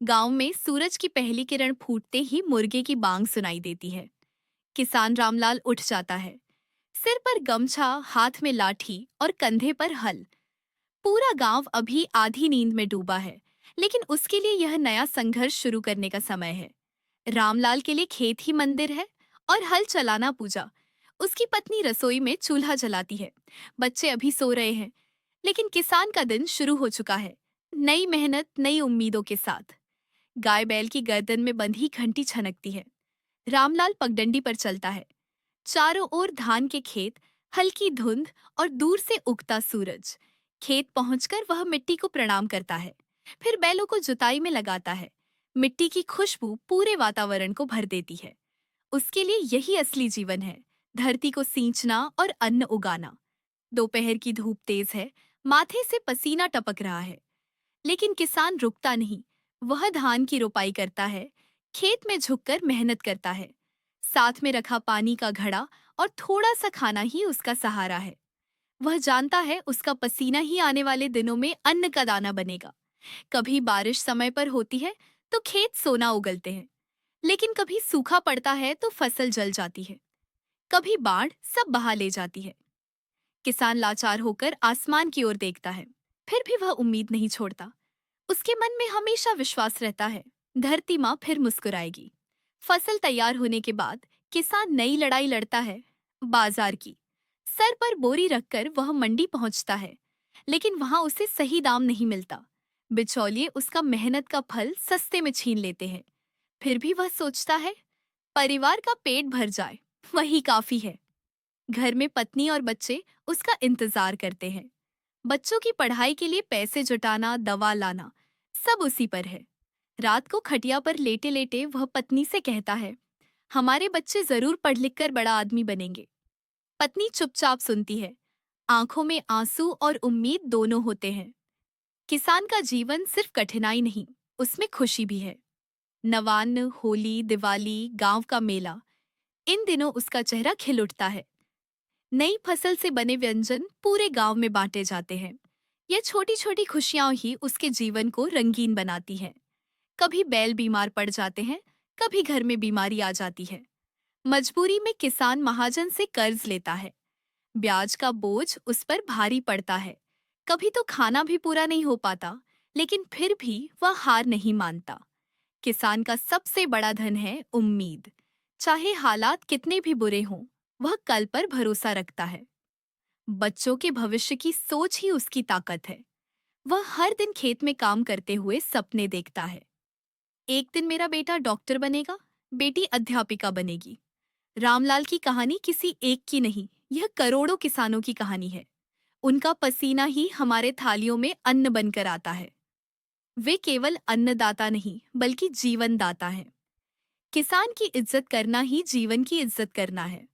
गांव में सूरज की पहली किरण फूटते ही मुर्गे की बांग सुनाई देती है। किसान रामलाल उठ जाता है। सिर पर गमछा, हाथ में लाठी और कंधे पर हल। पूरा गांव अभी आधी नींद में डूबा है, लेकिन उसके लिए यह नया संघर्ष शुरू करने का समय है। रामलाल के लिए खेत ही मंदिर है और हल चलाना पूजा। उसकी पत्नी रसोई में चूल्हा जलाती है। बच्चे अभी सो रहे हैं, लेकिन किसान का दिन शुरू हो चुका है। नई मेहनत, नई उम्मीदों के साथ। गाय बैल की गर्दन में बंधी घंटी छनकती है। रामलाल पगडंडी पर चलता है। चारों ओर धान के खेत, हल्की धुंध और दूर से उगता सूरज। खेत पहुंचकर वह मिट्टी को प्रणाम करता है। फिर बैलों को जुताई में लगाता है। मिट्टी की खुशबू पूरे वातावरण को भर देती है। उसके लिए यही असली जीवन है, धरती को सींचना और अन्न उगाना। दोपहर की धूप तेज है, माथे से पसीना टपक रहा है, लेकिन किसान रुकता नहीं। वह धान की रोपाई करता है, खेत में झुककर मेहनत करता है। साथ में रखा पानी का घड़ा और थोड़ा सा खाना ही उसका सहारा है। वह जानता है उसका पसीना ही आने वाले दिनों में अन्न का दाना बनेगा। कभी बारिश समय पर होती है तो खेत सोना उगलते हैं, लेकिन कभी सूखा पड़ता है तो फसल जल जाती है। कभी बाढ़ सब बहा ले जाती है। किसान लाचार होकर आसमान की ओर देखता है, फिर भी वह उम्मीद नहीं छोड़ता। उसके मन में हमेशा विश्वास रहता है, धरती माँ फिर मुस्कुराएगी। फसल तैयार होने के बाद किसान नई लड़ाई लड़ता है, बाजार की। सर पर बोरी रखकर वह मंडी पहुंचता है, लेकिन वहां उसे सही दाम नहीं मिलता। बिचौलिए उसका मेहनत का फल सस्ते में छीन लेते हैं। फिर भी वह सोचता है, परिवार का पेट भर जाए वही काफी है। घर में पत्नी और बच्चे उसका इंतजार करते हैं। बच्चों की पढ़ाई के लिए पैसे जुटाना, दवा लाना, सब उसी पर है। रात को खटिया पर लेटे लेटे वह पत्नी से कहता है, हमारे बच्चे जरूर पढ़ लिख कर बड़ा आदमी बनेंगे। पत्नी चुपचाप सुनती है। आंखों में आंसू और उम्मीद दोनों होते हैं। किसान का जीवन सिर्फ कठिनाई नहीं, उसमें खुशी भी है। नवान्न, होली, दिवाली, गांव का मेला, इन दिनों उसका चेहरा खिल उठता है। नई फसल से बने व्यंजन पूरे गांव में बांटे जाते हैं। ये छोटी छोटी खुशियां ही उसके जीवन को रंगीन बनाती हैं। कभी बैल बीमार पड़ जाते हैं, कभी घर में बीमारी आ जाती है। मजबूरी में किसान महाजन से कर्ज लेता है। ब्याज का बोझ उस पर भारी पड़ता है। कभी तो खाना भी पूरा नहीं हो पाता, लेकिन फिर भी वह हार नहीं मानता। किसान का सबसे बड़ा धन है उम्मीद। चाहे हालात कितने भी बुरे हों, वह कल पर भरोसा रखता है। बच्चों के भविष्य की सोच ही उसकी ताकत है। वह हर दिन खेत में काम करते हुए सपने देखता है। एक दिन मेरा बेटा डॉक्टर बनेगा, बेटी अध्यापिका बनेगी। रामलाल की कहानी किसी एक की नहीं, यह करोड़ों किसानों की कहानी है। उनका पसीना ही हमारे थालियों में अन्न बनकर आता है। वे केवल अन्नदाता नहीं, बल्कि जीवन दाता हैं। किसान की इज्जत करना ही जीवन की इज्जत करना है।